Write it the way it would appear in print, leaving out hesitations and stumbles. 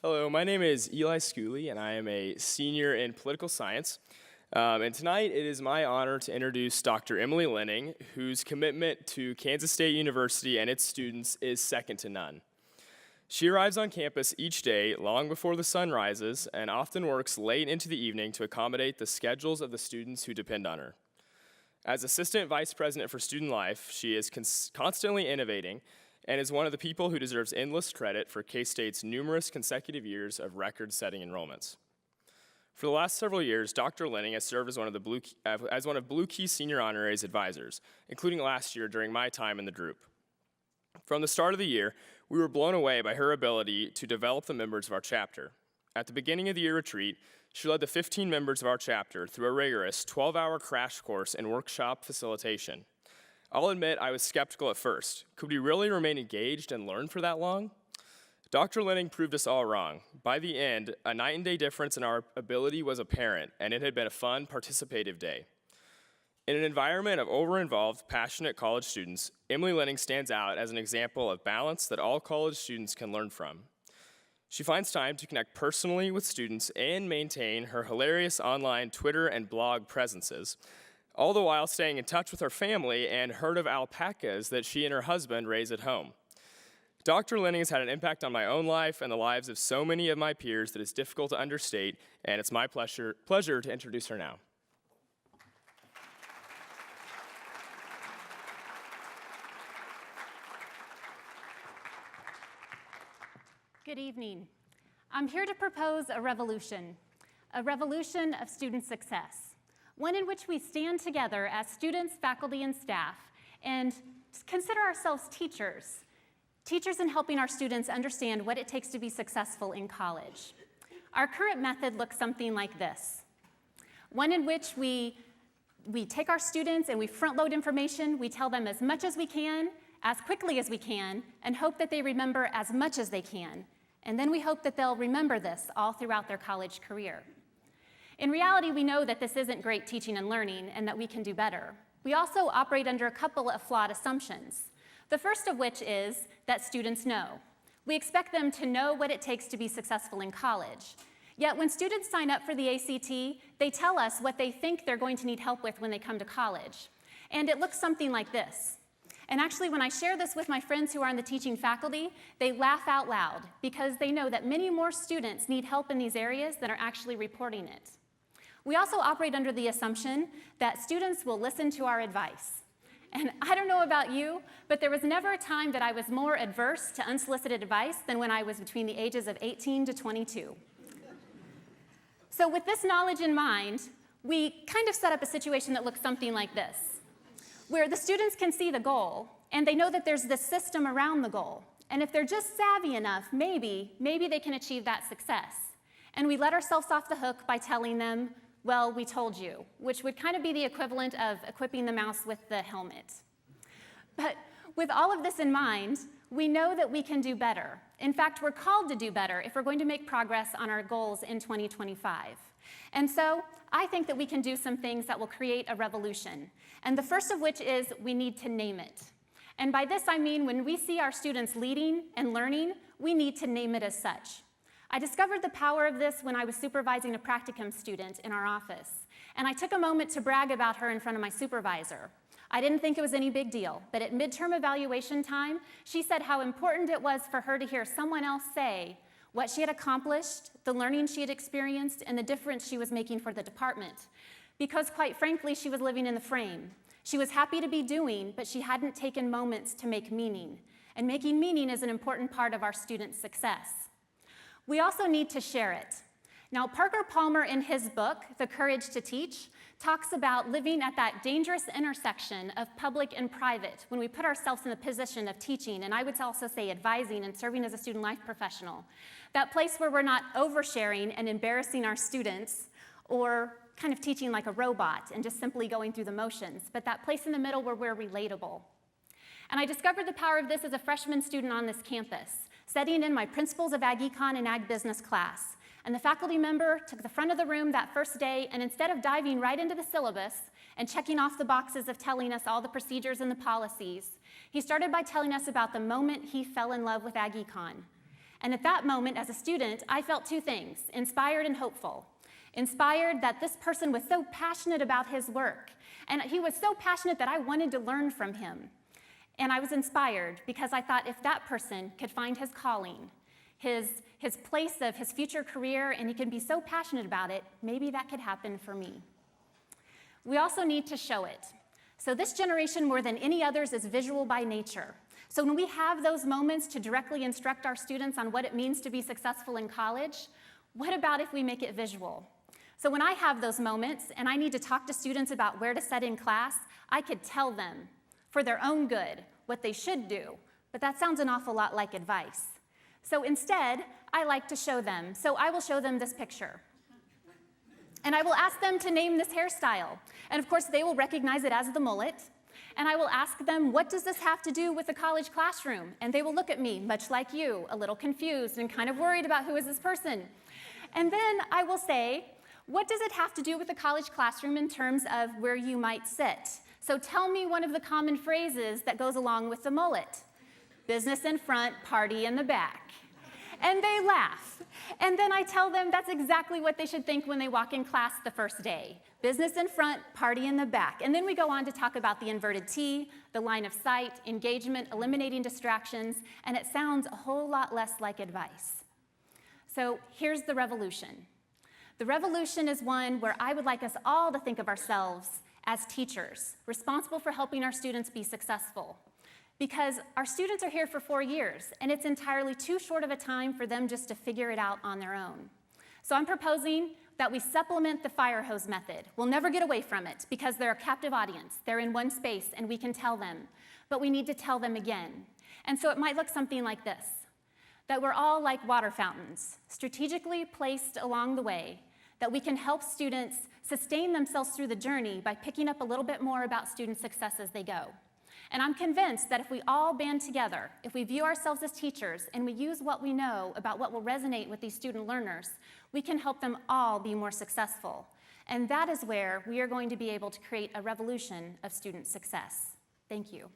Hello, my name is Eli Schooley, and I am a senior in political science. And tonight it is my honor to introduce Dr. Emily Lehning, whose commitment to Kansas State University and its students is second to none. She arrives on campus each day long before the sun rises and often works late into the evening to accommodate the schedules of the students who depend on her. As Assistant Vice President for Student Life, she is constantly innovating and is one of the people who deserves endless credit for K-State's numerous consecutive years of record-setting enrollments. For the last several years, Dr. Lehning has served as one of Blue Key Senior Honorary's advisors, including last year during my time in the group. From the start of the year, we were blown away by her ability to develop the members of our chapter. At the beginning of the year retreat, she led the 15 members of our chapter through a rigorous 12-hour crash course in workshop facilitation. I'll admit I was skeptical at first. Could we really remain engaged and learn for that long? Dr. Lehning proved us all wrong. By the end, a night and day difference in our ability was apparent, and it had been a fun, participative day. In an environment of over-involved, passionate college students, Emily Lehning stands out as an example of balance that all college students can learn from. She finds time to connect personally with students and maintain her hilarious online Twitter and blog presences, all the while staying in touch with her family and herd of alpacas that she and her husband raise at home. Dr. Lehning has had an impact on my own life and the lives of so many of my peers that it's difficult to understate, and it's my pleasure to introduce her now. Good evening. I'm here to propose a revolution of student success, one in which we stand together as students, faculty, and staff, and consider ourselves teachers in helping our students understand what it takes to be successful in college. Our current method looks something like this, one in which we take our students and we front-load information, we tell them as much as we can, as quickly as we can, and hope that they remember as much as they can. And then we hope that they'll remember this all throughout their college career. In reality, we know that this isn't great teaching and learning and that we can do better. We also operate under a couple of flawed assumptions. The first of which is that students know. We expect them to know what it takes to be successful in college. Yet when students sign up for the ACT, they tell us what they think they're going to need help with when they come to college. And it looks something like this. And actually, when I share this with my friends who are in the teaching faculty, they laugh out loud because they know that many more students need help in these areas than are actually reporting it. We also operate under the assumption that students will listen to our advice. And I don't know about you, but there was never a time that I was more adverse to unsolicited advice than when I was between the ages of 18 to 22. So with this knowledge in mind, we kind of set up a situation that looks something like this, where the students can see the goal, and they know that there's this system around the goal. And if they're just savvy enough, maybe they can achieve that success. And we let ourselves off the hook by telling them, well, we told you, which would kind of be the equivalent of equipping the mouse with the helmet. But with all of this in mind, we know that we can do better. In fact, we're called to do better if we're going to make progress on our goals in 2025. And so I think that we can do some things that will create a revolution. And the first of which is we need to name it. And by this I mean when we see our students leading and learning, we need to name it as such. I discovered the power of this when I was supervising a practicum student in our office. And I took a moment to brag about her in front of my supervisor. I didn't think it was any big deal, but at midterm evaluation time, she said how important it was for her to hear someone else say what she had accomplished, the learning she had experienced, and the difference she was making for the department. Because quite frankly, she was living in the frame. She was happy to be doing, but she hadn't taken moments to make meaning. And making meaning is an important part of our students' success. We also need to share it. Now, Parker Palmer, in his book, The Courage to Teach, talks about living at that dangerous intersection of public and private when we put ourselves in the position of teaching, and I would also say advising and serving as a student life professional. That place where we're not oversharing and embarrassing our students or kind of teaching like a robot and just simply going through the motions, but that place in the middle where we're relatable. And I discovered the power of this as a freshman student on this campus, studying in my Principles of Ag Econ and Ag Business class. And the faculty member took the front of the room that first day, and instead of diving right into the syllabus and checking off the boxes of telling us all the procedures and the policies, he started by telling us about the moment he fell in love with Ag Econ. And at that moment, as a student, I felt two things: inspired and hopeful. Inspired that this person was so passionate about his work, and he was so passionate that I wanted to learn from him. And I was inspired because I thought if that person could find his calling, his place of his future career, and he can be so passionate about it, maybe that could happen for me. We also need to show it. So this generation, more than any others, is visual by nature. So when we have those moments to directly instruct our students on what it means to be successful in college, what about if we make it visual? So when I have those moments and I need to talk to students about where to set in class, I could tell them, for their own good, what they should do. But that sounds an awful lot like advice. So instead, I like to show them. So I will show them this picture. And I will ask them to name this hairstyle. And of course, they will recognize it as the mullet. And I will ask them, what does this have to do with the college classroom? And they will look at me, much like you, a little confused and kind of worried about who is this person. And then I will say, what does it have to do with the college classroom in terms of where you might sit? So tell me one of the common phrases that goes along with the mullet. Business in front, party in the back. And they laugh. And then I tell them that's exactly what they should think when they walk in class the first day. Business in front, party in the back. And then we go on to talk about the inverted T, the line of sight, engagement, eliminating distractions, and it sounds a whole lot less like advice. So here's the revolution. The revolution is one where I would like us all to think of ourselves as teachers, responsible for helping our students be successful. Because our students are here for 4 years, and it's entirely too short of a time for them just to figure it out on their own. So I'm proposing that we supplement the fire hose method. We'll never get away from it because they're a captive audience. They're in one space, and we can tell them. But we need to tell them again. And so it might look something like this: that we're all like water fountains, strategically placed along the way, that we can help students sustain themselves through the journey by picking up a little bit more about student success as they go. And I'm convinced that if we all band together, if we view ourselves as teachers and we use what we know about what will resonate with these student learners, we can help them all be more successful. And that is where we are going to be able to create a revolution of student success. Thank you.